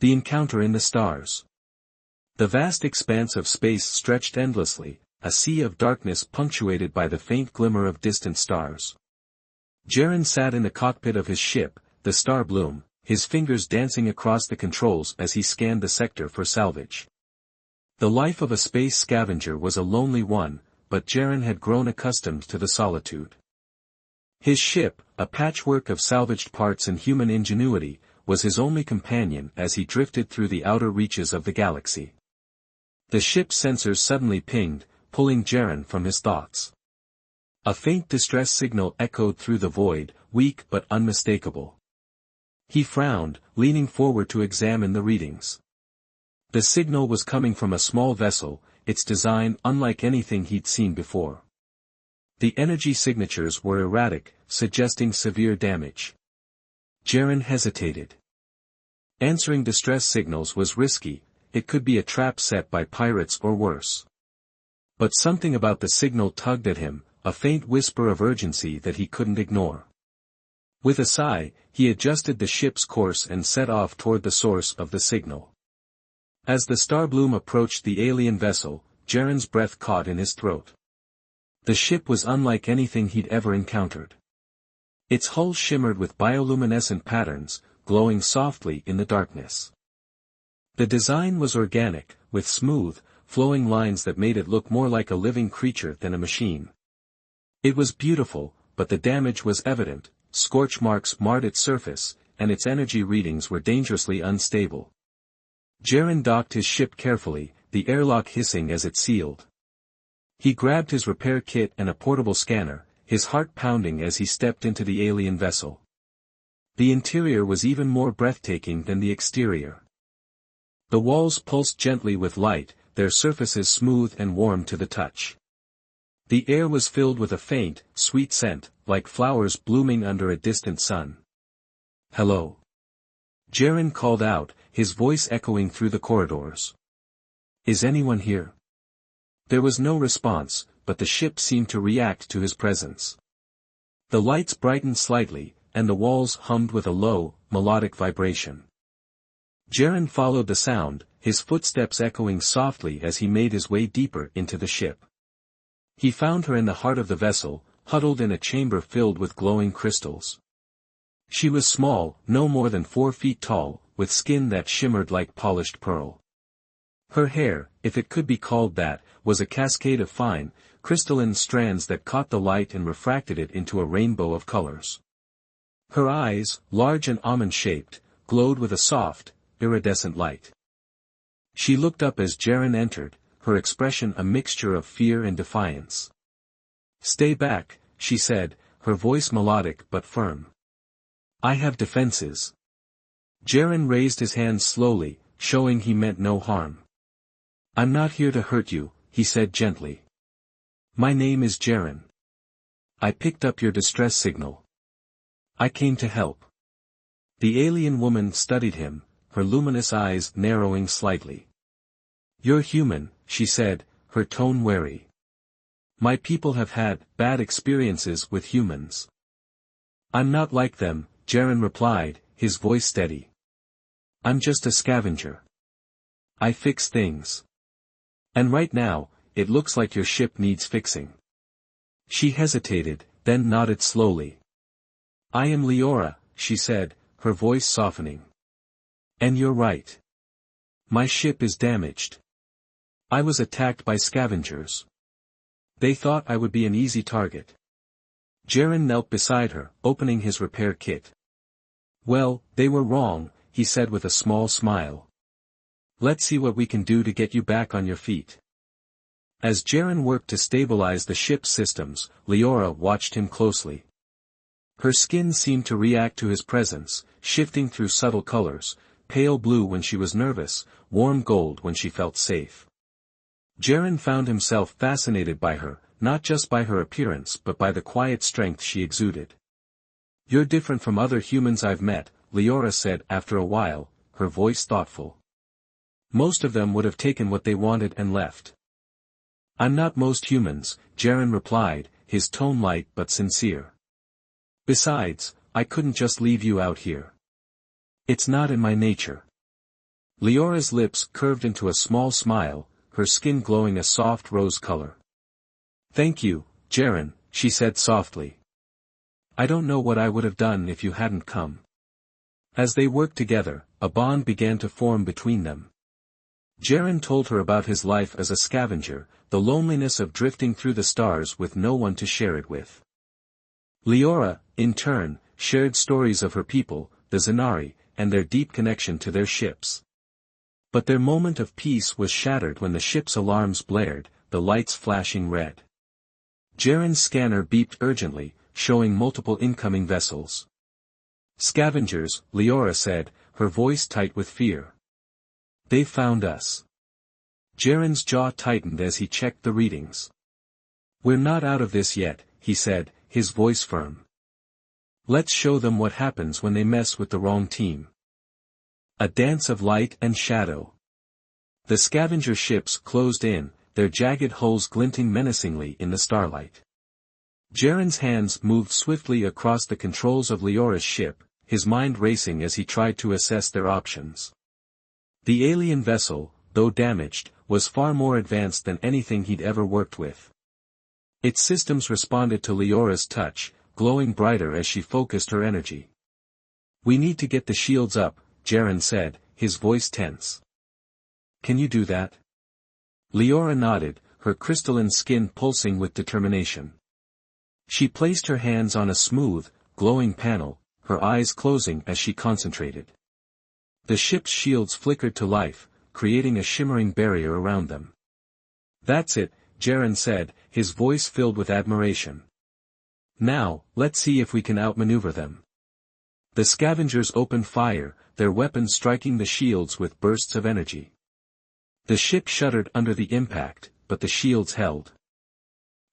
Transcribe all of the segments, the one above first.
The encounter in the stars. The vast expanse of space stretched endlessly, a sea of darkness punctuated by the faint glimmer of distant stars. Jaren sat in the cockpit of his ship, the Star Bloom, his fingers dancing across the controls as he scanned the sector for salvage. The life of a space scavenger was a lonely one, but Jaren had grown accustomed to the solitude. His ship, a patchwork of salvaged parts and human ingenuity, was his only companion as he drifted through the outer reaches of the galaxy. The ship's sensors suddenly pinged, pulling Jaren from his thoughts. A faint distress signal echoed through the void, weak but unmistakable. He frowned, leaning forward to examine the readings. The signal was coming from a small vessel, its design unlike anything he'd seen before. The energy signatures were erratic, suggesting severe damage. Jaren hesitated. Answering distress signals was risky, it could be a trap set by pirates or worse. But something about the signal tugged at him, a faint whisper of urgency that he couldn't ignore. With a sigh, he adjusted the ship's course and set off toward the source of the signal. As the Star Bloom approached the alien vessel, Jaren's breath caught in his throat. The ship was unlike anything he'd ever encountered. Its hull shimmered with bioluminescent patterns, glowing softly in the darkness. The design was organic, with smooth, flowing lines that made it look more like a living creature than a machine. It was beautiful, but the damage was evident, scorch marks marred its surface, and its energy readings were dangerously unstable. Jaren docked his ship carefully, the airlock hissing as it sealed. He grabbed his repair kit and a portable scanner, his heart pounding as he stepped into the alien vessel. The interior was even more breathtaking than the exterior. The walls pulsed gently with light, their surfaces smooth and warm to the touch. The air was filled with a faint, sweet scent, like flowers blooming under a distant sun. "Hello." Jaren called out, his voice echoing through the corridors. "Is anyone here?" There was no response, but the ship seemed to react to his presence. The lights brightened slightly, and the walls hummed with a low, melodic vibration. Jaren followed the sound, his footsteps echoing softly as he made his way deeper into the ship. He found her in the heart of the vessel, huddled in a chamber filled with glowing crystals. She was small, no more than 4 feet tall, with skin that shimmered like polished pearl. Her hair, if it could be called that, was a cascade of fine, crystalline strands that caught the light and refracted it into a rainbow of colors. Her eyes, large and almond-shaped, glowed with a soft, iridescent light. She looked up as Jaren entered, her expression a mixture of fear and defiance. "Stay back," she said, her voice melodic but firm. "I have defenses." Jaren raised his hands slowly, showing he meant no harm. "I'm not here to hurt you," he said gently. "My name is Jaren. I picked up your distress signal. I came to help." The alien woman studied him, her luminous eyes narrowing slightly. "You're human," she said, her tone wary. "My people have had bad experiences with humans." "I'm not like them," Jaren replied, his voice steady. "I'm just a scavenger. I fix things. And right now, it looks like your ship needs fixing." She hesitated, then nodded slowly. "I am Leora," she said, her voice softening. "And you're right. My ship is damaged. I was attacked by scavengers. They thought I would be an easy target." Jaren knelt beside her, opening his repair kit. "Well, they were wrong," he said with a small smile. "Let's see what we can do to get you back on your feet." As Jaren worked to stabilize the ship's systems, Leora watched him closely. Her skin seemed to react to his presence, shifting through subtle colors, pale blue when she was nervous, warm gold when she felt safe. Jaren found himself fascinated by her, not just by her appearance but by the quiet strength she exuded. "You're different from other humans I've met," Leora said after a while, her voice thoughtful. "Most of them would have taken what they wanted and left." "I'm not most humans," Jaren replied, his tone light but sincere. "Besides, I couldn't just leave you out here. It's not in my nature." Leora's lips curved into a small smile, her skin glowing a soft rose color. "Thank you, Jaren," she said softly. "I don't know what I would have done if you hadn't come." As they worked together, a bond began to form between them. Jaren told her about his life as a scavenger, the loneliness of drifting through the stars with no one to share it with. Leora, in turn, shared stories of her people, the Zanari, and their deep connection to their ships. But their moment of peace was shattered when the ship's alarms blared, the lights flashing red. Jaren's scanner beeped urgently, showing multiple incoming vessels. "Scavengers," Leora said, her voice tight with fear. "They found us." Jaren's jaw tightened as he checked the readings. "We're not out of this yet," he said, his voice firm. "Let's show them what happens when they mess with the wrong team." A dance of light and shadow. The scavenger ships closed in, their jagged hulls glinting menacingly in the starlight. Jaren's hands moved swiftly across the controls of Leora's ship, his mind racing as he tried to assess their options. The alien vessel, though damaged, was far more advanced than anything he'd ever worked with. Its systems responded to Leora's touch, glowing brighter as she focused her energy. "We need to get the shields up," Jaren said, his voice tense. "Can you do that?" Leora nodded, her crystalline skin pulsing with determination. She placed her hands on a smooth, glowing panel, her eyes closing as she concentrated. The ship's shields flickered to life, creating a shimmering barrier around them. "That's it," Jaren said, his voice filled with admiration. "Now, let's see if we can outmaneuver them." The scavengers opened fire, their weapons striking the shields with bursts of energy. The ship shuddered under the impact, but the shields held.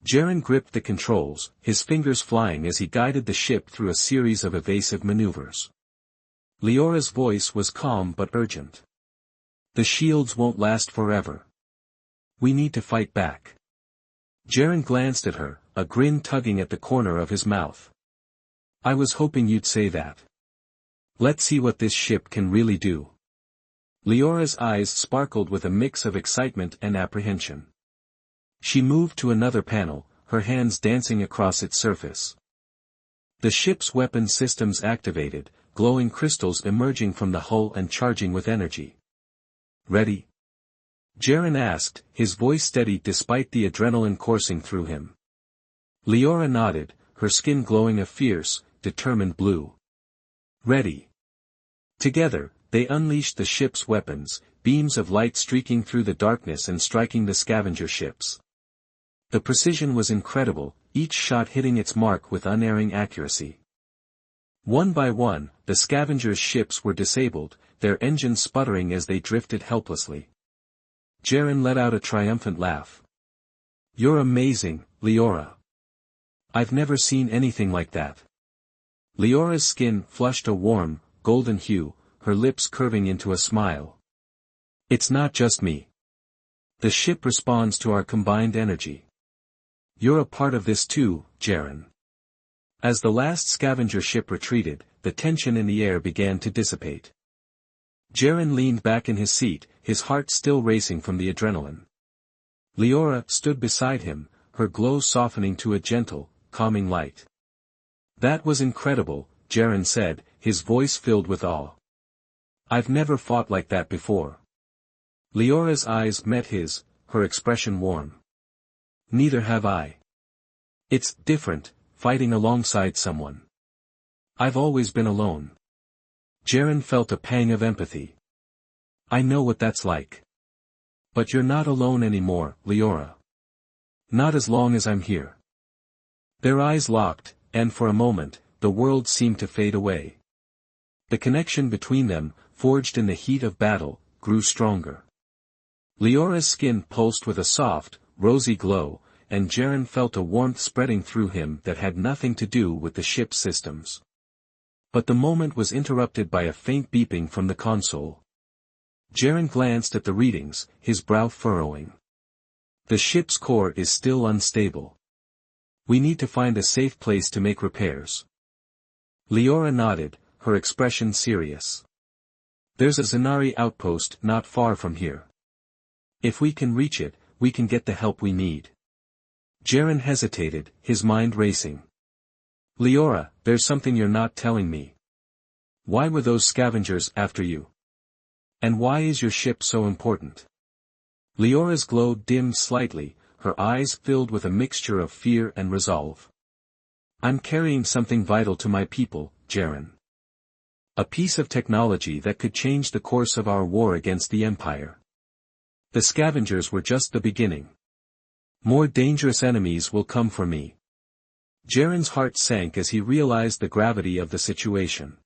Jaren gripped the controls, his fingers flying as he guided the ship through a series of evasive maneuvers. Leora's voice was calm but urgent. "The shields won't last forever. We need to fight back." Jaren glanced at her, a grin tugging at the corner of his mouth. "I was hoping you'd say that. Let's see what this ship can really do." Leora's eyes sparkled with a mix of excitement and apprehension. She moved to another panel, her hands dancing across its surface. The ship's weapon systems activated, glowing crystals emerging from the hull and charging with energy. "Ready?" Jaren asked, his voice steady despite the adrenaline coursing through him. Leora nodded, her skin glowing a fierce, determined blue. "Ready." Together, they unleashed the ship's weapons, beams of light streaking through the darkness and striking the scavenger ships. The precision was incredible, each shot hitting its mark with unerring accuracy. One by one, the scavengers' ships were disabled, their engines sputtering as they drifted helplessly. Jaren let out a triumphant laugh. "You're amazing, Leora. I've never seen anything like that." Leora's skin flushed a warm, golden hue, her lips curving into a smile. "It's not just me. The ship responds to our combined energy. You're a part of this too, Jaren." As the last scavenger ship retreated, the tension in the air began to dissipate. Jaren leaned back in his seat, his heart still racing from the adrenaline. Leora stood beside him, her glow softening to a gentle, calming light. "That was incredible," Jaren said, his voice filled with awe. "I've never fought like that before." Leora's eyes met his, her expression warm. "Neither have I. It's different, fighting alongside someone. I've always been alone." Jaren felt a pang of empathy. "I know what that's like. But you're not alone anymore, Leora. Not as long as I'm here." Their eyes locked, and for a moment, the world seemed to fade away. The connection between them, forged in the heat of battle, grew stronger. Leora's skin pulsed with a soft, rosy glow, and Jaren felt a warmth spreading through him that had nothing to do with the ship's systems. But the moment was interrupted by a faint beeping from the console. Jaren glanced at the readings, his brow furrowing. "The ship's core is still unstable. We need to find a safe place to make repairs." Leora nodded, her expression serious. There's a Zanari outpost not far from here. If we can reach it, we can get the help we need. Jaren hesitated, his mind racing. Leora, there's something you're not telling me. Why were those scavengers after you? And why is your ship so important? Leora's glow dimmed slightly, her eyes filled with a mixture of fear and resolve. I'm carrying something vital to my people, Jaren. A piece of technology that could change the course of our war against the Empire. The scavengers were just the beginning. More dangerous enemies will come for me. Jaren's heart sank as he realized the gravity of the situation.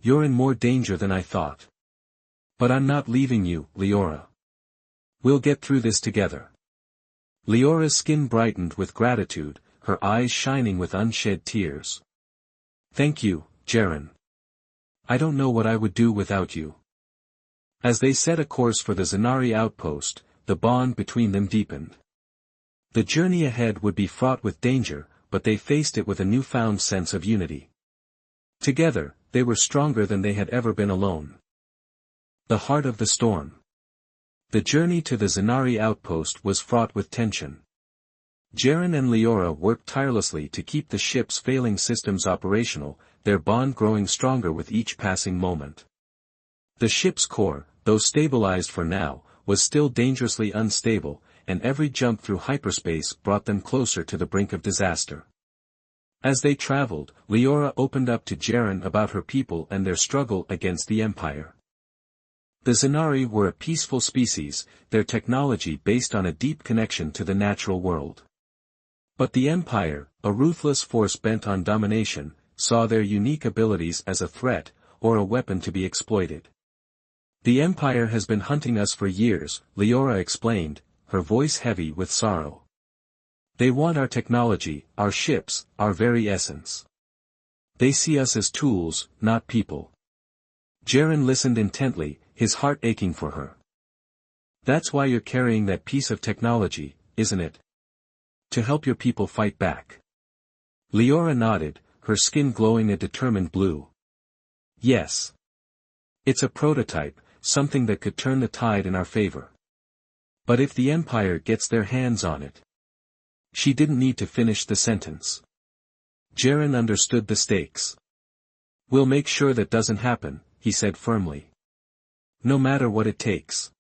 You're in more danger than I thought. But I'm not leaving you, Leora. We'll get through this together. Leora's skin brightened with gratitude, her eyes shining with unshed tears. Thank you, Jaren. I don't know what I would do without you. As they set a course for the Zanari outpost, the bond between them deepened. The journey ahead would be fraught with danger, but they faced it with a newfound sense of unity. Together, they were stronger than they had ever been alone. The heart of the storm. The journey to the Zanari outpost was fraught with tension. Jaren and Leora worked tirelessly to keep the ship's failing systems operational, their bond growing stronger with each passing moment. The ship's core, though stabilized for now, was still dangerously unstable, and every jump through hyperspace brought them closer to the brink of disaster. As they traveled, Leora opened up to Jaren about her people and their struggle against the Empire. The Zanari were a peaceful species, their technology based on a deep connection to the natural world. But the Empire, a ruthless force bent on domination, saw their unique abilities as a threat, or a weapon to be exploited. The Empire has been hunting us for years, Leora explained, her voice heavy with sorrow. They want our technology, our ships, our very essence. They see us as tools, not people. Jaren listened intently, his heart aching for her. That's why you're carrying that piece of technology, isn't it? To help your people fight back. Leora nodded, her skin glowing a determined blue. Yes. It's a prototype, something that could turn the tide in our favor. But if the Empire gets their hands on it. She didn't need to finish the sentence. Jaren understood the stakes. We'll make sure that doesn't happen, he said firmly. No matter what it takes.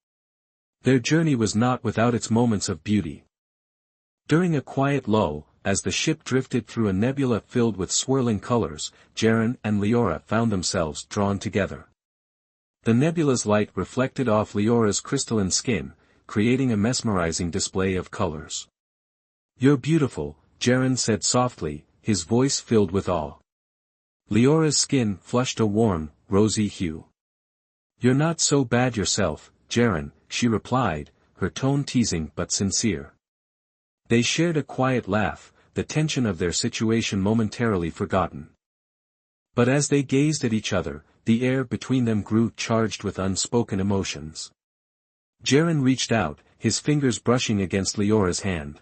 Their journey was not without its moments of beauty. During a quiet lull, as the ship drifted through a nebula filled with swirling colors, Jaren and Leora found themselves drawn together. The nebula's light reflected off Leora's crystalline skin, creating a mesmerizing display of colors. You're beautiful, Jaren said softly, his voice filled with awe. Leora's skin flushed a warm, rosy hue. You're not so bad yourself, Jaren, she replied, her tone teasing but sincere. They shared a quiet laugh, the tension of their situation momentarily forgotten. But as they gazed at each other, the air between them grew charged with unspoken emotions. Jaren reached out, his fingers brushing against Leora's hand.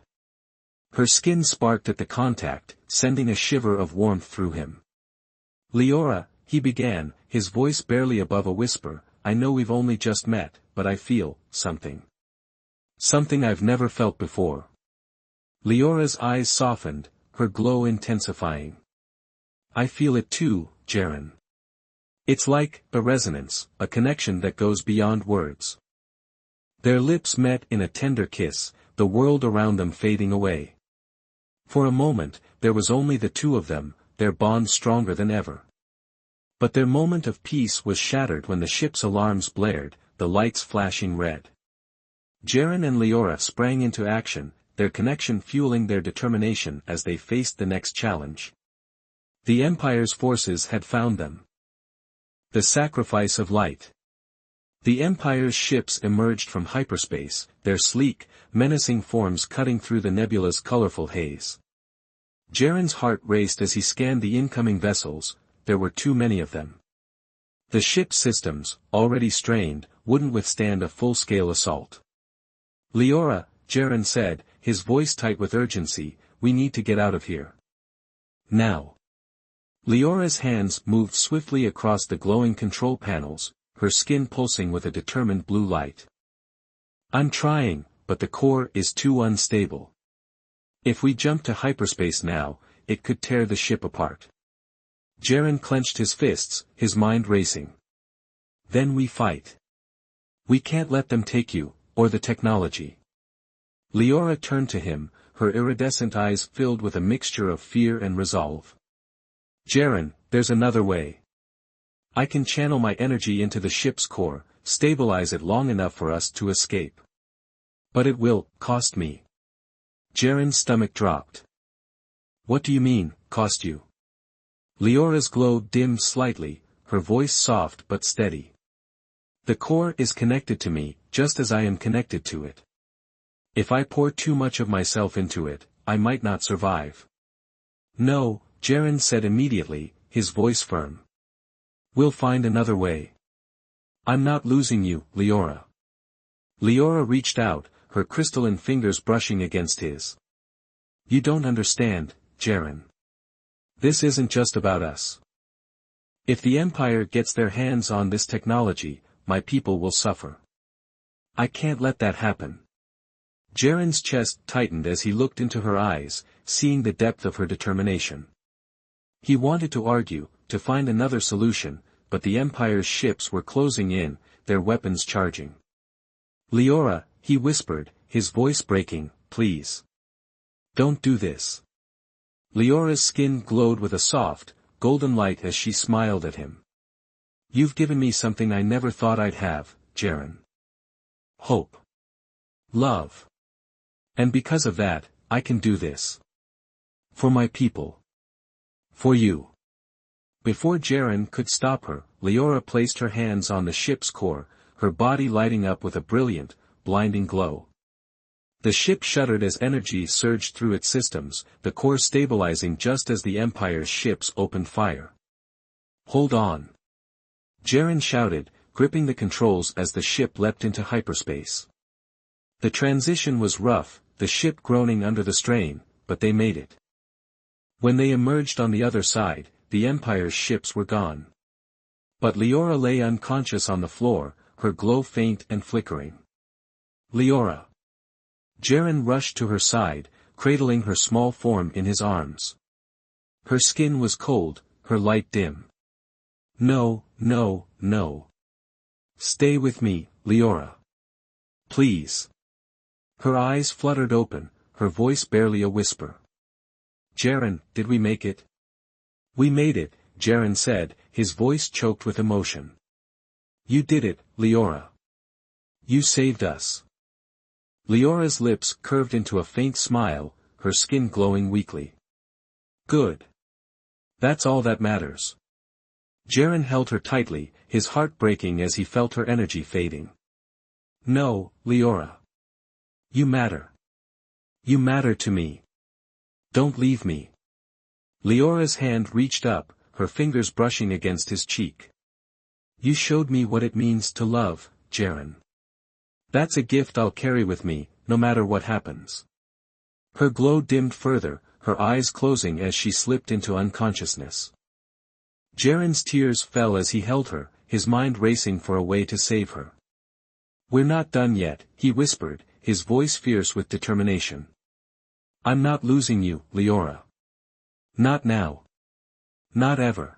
Her skin sparked at the contact, sending a shiver of warmth through him. Leora, he began, his voice barely above a whisper, I know we've only just met, but I feel something. Something I've never felt before. Leora's eyes softened, her glow intensifying. I feel it too, Jaren. It's like a resonance, a connection that goes beyond words. Their lips met in a tender kiss, the world around them fading away. For a moment, there was only the two of them, their bond stronger than ever. But their moment of peace was shattered when the ship's alarms blared, the lights flashing red. Jaren and Leora sprang into action, their connection fueling their determination as they faced the next challenge. The Empire's forces had found them. The sacrifice of light. The Empire's ships emerged from hyperspace, their sleek, menacing forms cutting through the nebula's colorful haze. Jaren's heart raced as he scanned the incoming vessels, there were too many of them. The ship's systems, already strained, wouldn't withstand a full-scale assault. Leora, Jaren said, his voice tight with urgency, we need to get out of here. Now. Leora's hands moved swiftly across the glowing control panels, her skin pulsing with a determined blue light. I'm trying, but the core is too unstable. If we jump to hyperspace now, it could tear the ship apart. Jaren clenched his fists, his mind racing. Then we fight. We can't let them take you, or the technology. Leora turned to him, her iridescent eyes filled with a mixture of fear and resolve. Jaren, there's another way. I can channel my energy into the ship's core, stabilize it long enough for us to escape. But it will cost me. Jaren's stomach dropped. What do you mean, cost you? Leora's glow dimmed slightly, her voice soft but steady. The core is connected to me, just as I am connected to it. If I pour too much of myself into it, I might not survive. No, Jaren said immediately, his voice firm. We'll find another way. I'm not losing you, Leora. Leora reached out, her crystalline fingers brushing against his. You don't understand, Jaren. This isn't just about us. If the Empire gets their hands on this technology, my people will suffer. I can't let that happen. Jaren's chest tightened as he looked into her eyes, seeing the depth of her determination. He wanted to argue, to find another solution, but the Empire's ships were closing in, their weapons charging. Leora, he whispered, his voice breaking, please. Don't do this. Leora's skin glowed with a soft, golden light as she smiled at him. You've given me something I never thought I'd have, Jaren. Hope. Love. And because of that, I can do this. For my people. For you. Before Jaren could stop her, Leora placed her hands on the ship's core, her body lighting up with a brilliant, blinding glow. The ship shuddered as energy surged through its systems, the core stabilizing just as the Empire's ships opened fire. Hold on. Jaren shouted, gripping the controls as the ship leapt into hyperspace. The transition was rough, the ship groaning under the strain, but they made it. When they emerged on the other side, the Empire's ships were gone. But Leora lay unconscious on the floor, her glow faint and flickering. Leora. Jaren rushed to her side, cradling her small form in his arms. Her skin was cold, her light dim. No, no, no. Stay with me, Leora. Please. Her eyes fluttered open, her voice barely a whisper. Jaren, did we make it? We made it, Jaren said, his voice choked with emotion. You did it, Leora. You saved us. Leora's lips curved into a faint smile, her skin glowing weakly. Good. That's all that matters. Jaren held her tightly, his heart breaking as he felt her energy fading. No, Leora. You matter. You matter to me. Don't leave me. Leora's hand reached up, her fingers brushing against his cheek. You showed me what it means to love, Jaren. That's a gift I'll carry with me, no matter what happens. Her glow dimmed further, her eyes closing as she slipped into unconsciousness. Jaren's tears fell as he held her, his mind racing for a way to save her. We're not done yet, he whispered, his voice fierce with determination. I'm not losing you, Leora. Not now. Not ever.